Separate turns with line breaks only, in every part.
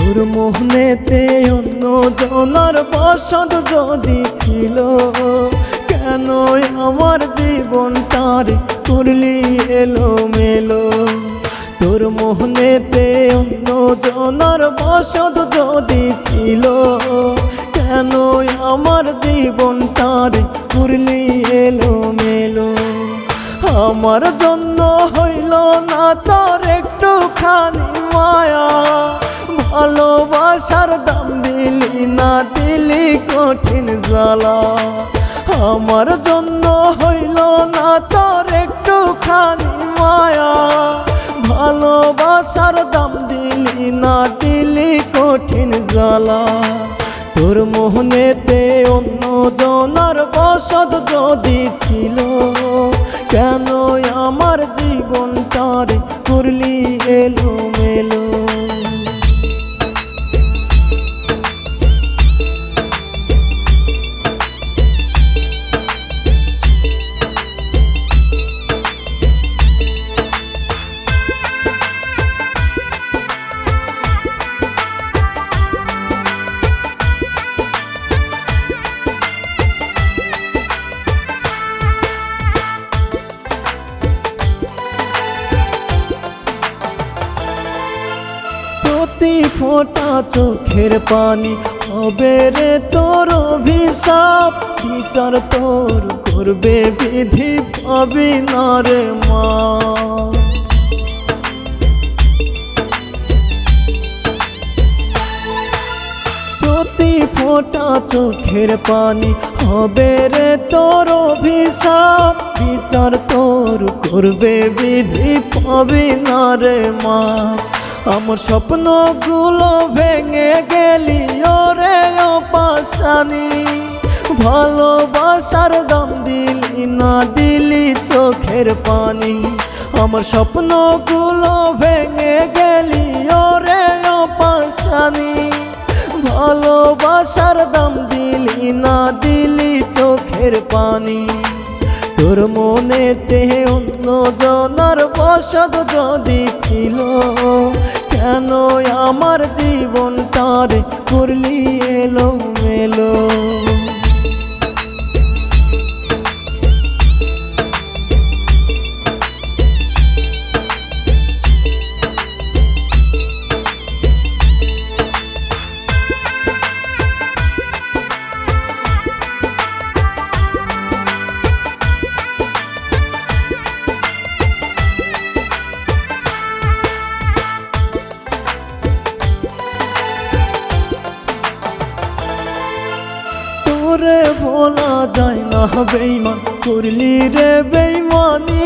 তোর মোহনেতে অন্য জনার বসত যদি ছিল, কেন আমার জীবনটার করলি এলোমেলো। তোর মোহনেতে অন্য জনার বসত যদি ছিল, কেন আমার জীবনটার করলি এলোমেলো। আমার জন্য হইল না তোর একটুখানি মায়া, ভালোবাসার দাম দিলি না, দিলি কঠিন জ্বালা। আমার জন্য হইল না তোর একটুখানি মায়া, ভালোবাসার দাম দিলি না, দিলি কঠিন জ্বালা। তোর মোহনেতে অন্য জনার বসত যদি ছিল, কেন আমার জীবনটার করলি এলোমেলো। প্রতি ফোঁটা চোখের পানি হবে রে তোর অভিশাপ, বিচার তোর করবে বিধি, পাবি না রে মা। প্রতি ফোঁটা চোখের পানি হবে রে তোর অভিশাপ, বিচার তোর করবে বিধি, পাবি না রে মা। আমার স্বপ্নগুলো ভেঙে গেলি ওরে ও পাশানি, ভালোবাসার দাম দিলি না, দিলি চোখের পানি। আমার স্বপ্নগুলো ভেঙে গেলি ওরে ও পাশানি, ভালোবাসার দাম দিলি না, দিলি চোখের পানি। তোর মনেতে অন্য জনার বসত যদি ছিল, কেন আমার জীবনটার করলি এলোমেলো। তোরে বলা যায় না বেইমান, করলি রে বেইমানি।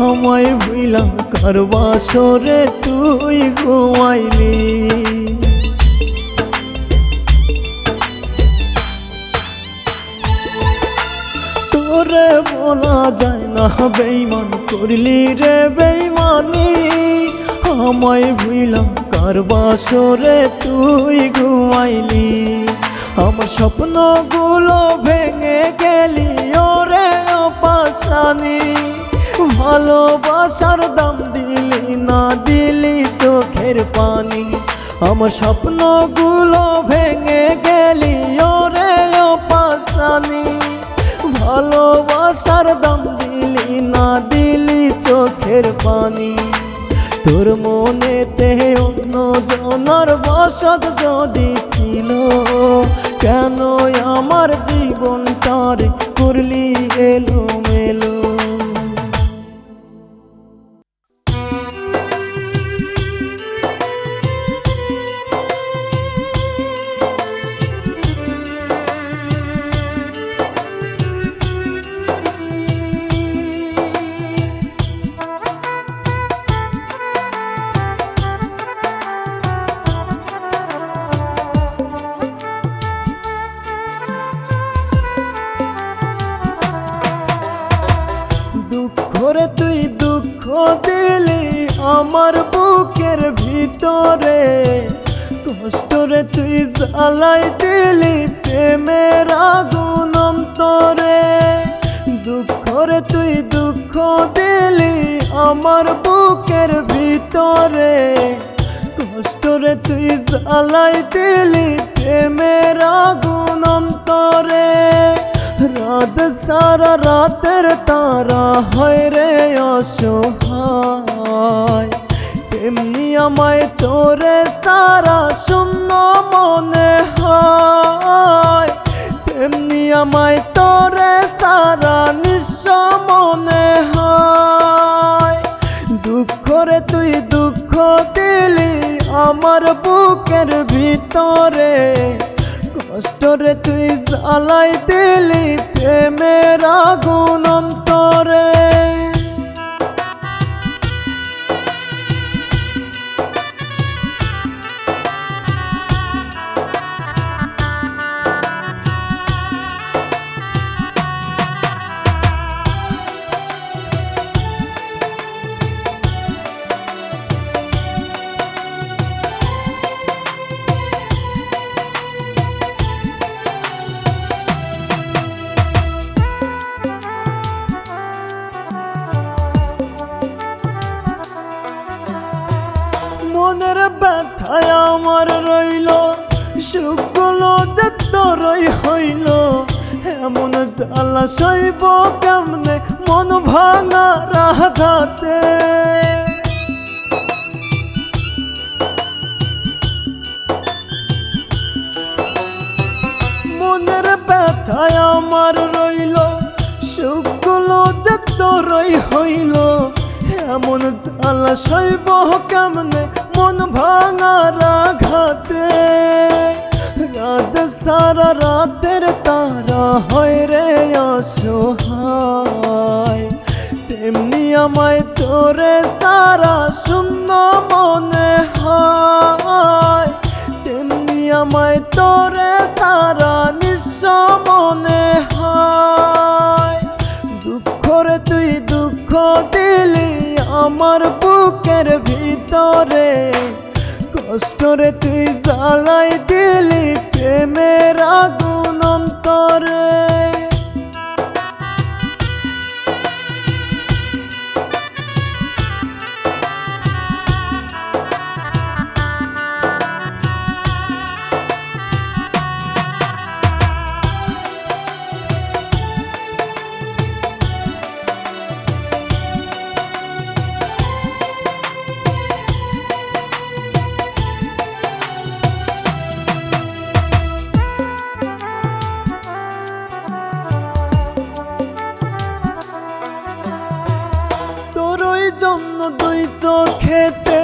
আমায় ভুইলা কার বাসরে তুই ঘুমাইলি। তোরে বলা যায় না বেইমান, করলি রে বেইমানি। আমায় ভুইলা কার বাসরে তুই ঘুমাইলি। আমার স্বপ্নগুলো ভেঙে গেলি ওরে ও পাশানি, ভালোবাসার দাম দিলি না, দিলি চোখের পানি। আমার স্বপ্নগুলো ভেঙে গেলি ওরে ও পাশানি, ভালোবাসার দাম দিলি না, দিলি চোখের পানি। তোর মনেতে অন্য জনার বসত যদি ছিল, কেন আমার জীবনটার করলি এলোমেলো। দুঃখরে তুই দুঃখ দিলি আমার বুকের ভিতরে, কষ্টরে তুই জ্বালাই দিলি প্রেমের আগুন অন্তরে। দুঃখরে তুই দুঃখ দিলি আমার বুকের ভিতরে, কষ্ট রে তুই জ্বালাই দিলি প্রেমের আগুন অন্তরে। রাত সারা রাতের তারা হয় রে অসহায়, তেমনি আমায় তোরে সারা শূন্য মনে হয়, তেমনি আমায় তোরে সারা নিঃস্ব মনে হয়। দুঃখ রে তুই দুঃখ দিলি আমার বুকের ভিতরে, কষ্ট রে তুই জ্বালাই দিলি প্রেমের আগুন অন্তরে। মনের ব্যথায় আমার রইল, সুখগুলো যে তোরই হইল, এমন জ্বালা সইব কেমনে মন ভাঙা আঘাতে। মনের ব্যথায় আমার রইল, সুখগুলো যে তোরই হইল, এমন জ্বালা সইব কেমনে মন ভাঙার আঘাতে। রাত সারা রাতের তারা হয় রে অসহায়, তেমনি আমায় তোরে সারা শূন্য মনে হয়, তেমনি আমায় তোরে সারা নিঃস্ব মনে হয়। দুঃখ রে তুই দুঃখ দিলি আমার বুকের ভিতরে, কষ্ট রে তুই জ্বালাই দিলি প্রেমের আগুন অন্তরে। জন্য দুই চোখেতে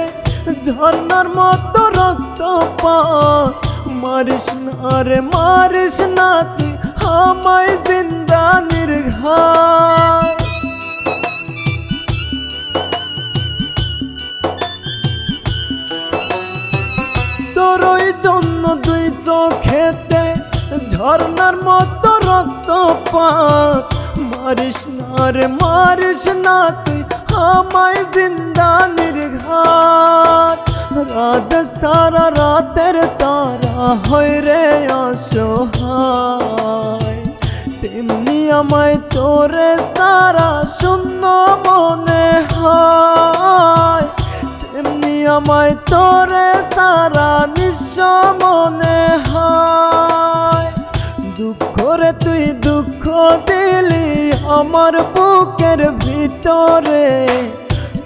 ঝর্ণার মতো রক্তপাত, মারিস না রে মারিস না তুই আমায় জিন্দা নির্ঘাত। তোরই জন্য দুই চোখেতে ঝর্ণার মতো রক্তপাত, মারিস না রে মারিস না তুই আমায় জিন্দা নির্ঘাত। রাত সারা রাতের তারা হয় রে অসহায়, তেমনি আমায় তোরে সারা শূন্য মনে হয়, তেমনি আমায় তোরে সারা নিঃস্ব মনে হয়। দুঃখ রে তুই দুঃখ দিলি আমার বুকের ভিতরে,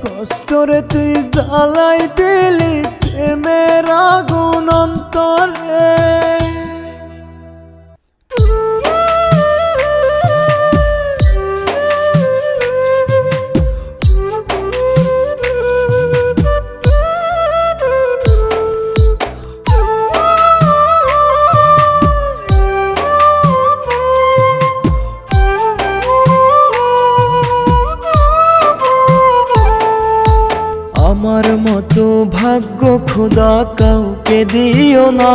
কষ্ট রে তুই জ্বালাই দিলি প্রেমের আগুন অন্তরে। আমার মতো ভাগ্য খোদা কাউকে দিও না,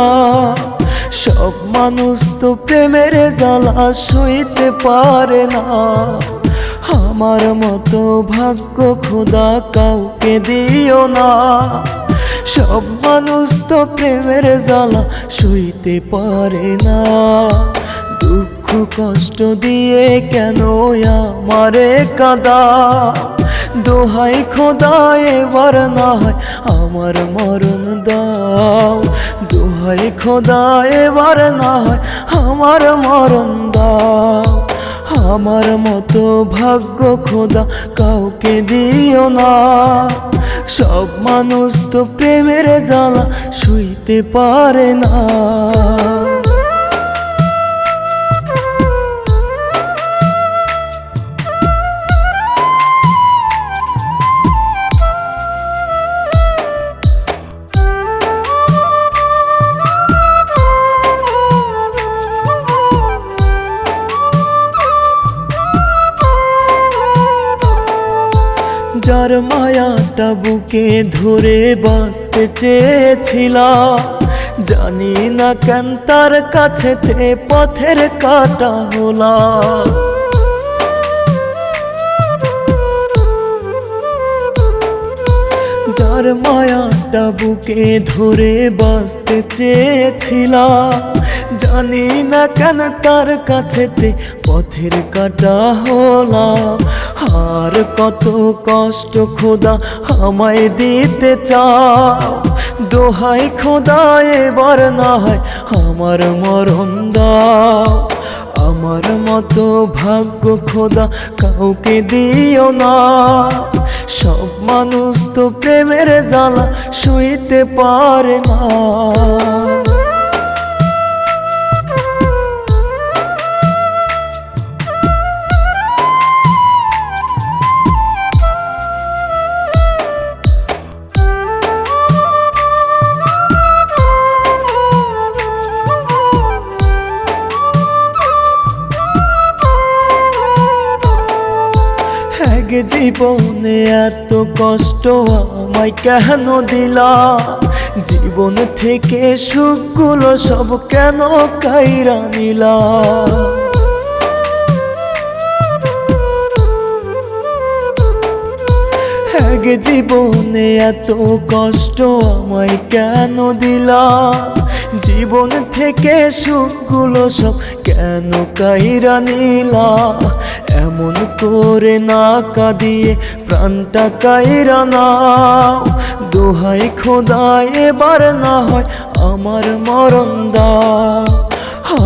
সব মানুষ তো প্রেমের জ্বালা সইতে পারে না। আমার মতো ভাগ্য খোদা কাউকে দিও না, সব মানুষ তো প্রেমের জ্বালা সইতে পারে না। দুঃখ কষ্ট দিয়ে কেন আমারে কাঁদা, দোহাই খোদা এবার না হয় আমার মরণ দাও, দোহাই খোদা এবার না হয় আমার মরণ দাও। আমার মতো ভাগ্য খোদা কাউকে দিও না, সব মানুষ তো প্রেমের জ্বালা সইতে পারে না। যার মায়াটা বুকে ধরে বাঁচতে চেয়েছিলাম, জানি না কেন তার কাছেতে পথের কাটা হলাম। যার মায়াটা বুকে ধরে বাঁচতে চেয়েছিলাম, জানি না কেন তার কাছেতে পথের কাটা হলাম। আর কত কষ্ট খোদা আমায় দিতে চাও, দোহাই খোদা এবার না হয় আমার মরণ দাও। আমার মতো ভাগ্য খোদা কাউকে দিও না, সব মানুষ তো প্রেমের জ্বালা সইতে পারে না। এক জীবনে এত কষ্ট আমায় কেন দিলা, জীবন থেকে সুখগুলো সব কেন কাইরা নিলা। এক জীবনে এত কষ্ট আমায় কেন দিলা, জীবন থেকে সুখগুলো সব কেন কাইরা নিলা। এমন করে না কাঁদিয়ে প্রাণটা কাইরা নাও, দোহাই খোদা এবার না হয় আমার মরণ দাও।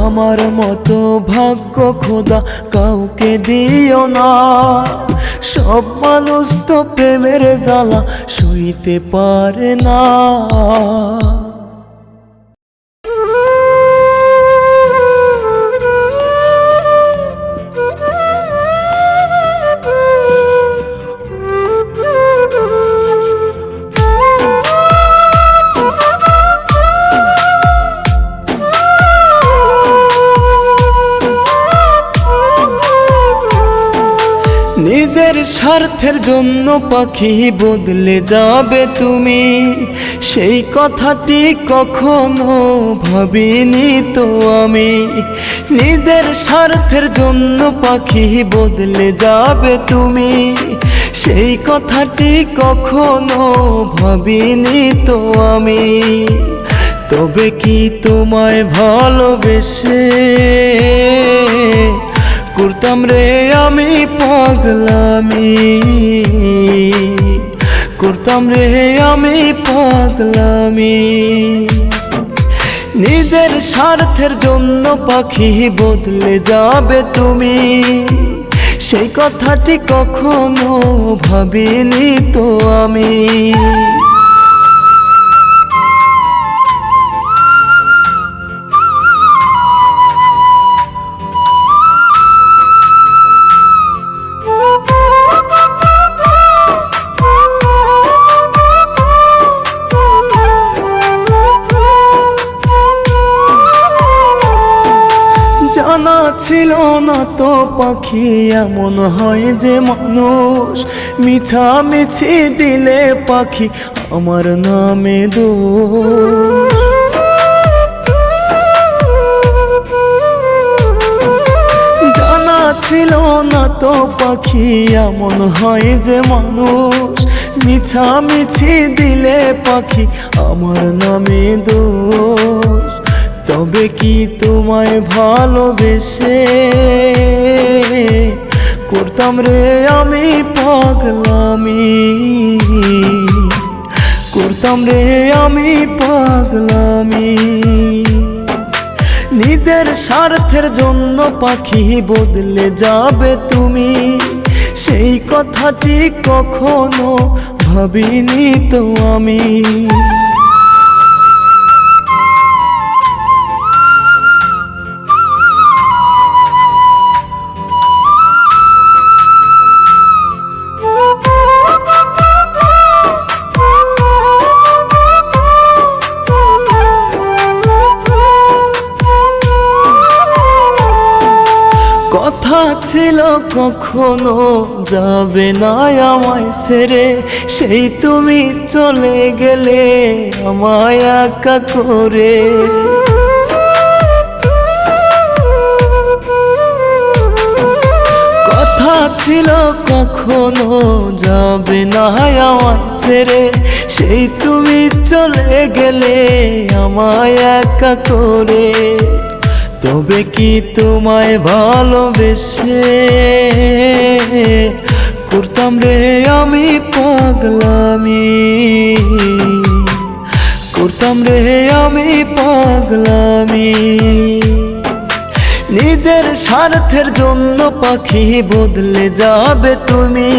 আমার মতো ভাগ্য খোদা কাউকে দিও না, সব মানুষ তো প্রেমের জ্বালা সইতে পারে না। নিজের স্বার্থের জন্য পাখি বদলে যাবে তুমি, সেই কথাটি কখনো ভাবিনি তো আমি। নিজের স্বার্থের জন্য পাখি বদলে যাবে তুমি, সেই কথাটি কখনো ভাবিনি তো আমি। তবে কি তোমায় ভালোবেসে করতাম রে আমি পাগলামি, করতাম রে আমি পাগলামি। নিজের স্বার্থের জন্য পাখি বদলে যাবে তুমি, সেই কথাটি কখনো ভাবিনি তো আমি। জানা ছিল না তো পাখি এমন হয় যে মানুষ মিছামিছি দিলে পাখি আমার নামে দোষ। জানা ছিল না তো পাখি এমন হয় যে মানুষ মিছামিছি দিলে পাখি আমার নামে দোষ। তবে কি তোমায় ভালোবেসে করতাম রে আমি পাগলামি, করতাম রে আমি পাগলামি। নিজের স্বার্থের জন্য পাখি বদলে যাবে তুমি, সেই কথাটি কখনো ভাবিনি তো আমি। কথা ছিল কখনো যাবে না আমায় ছেড়ে, সেই তুমি চলে গেলে আমায় একা করে। কথা ছিল কখনো যাবে না আমায় ছেড়ে, সেই তুমি চলে গেলে আমায় একা করে। তবে কি তোমায় ভালোবেসে করতাম রে আমি পাগলামি, করতাম রে আমি পাগলামি। নিজের স্বার্থের জন্য পাখি বদলে যাবে তুমি,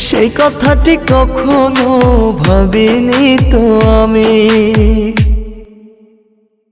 সেই কথাটি কখনো ভাবিনি তো আমি।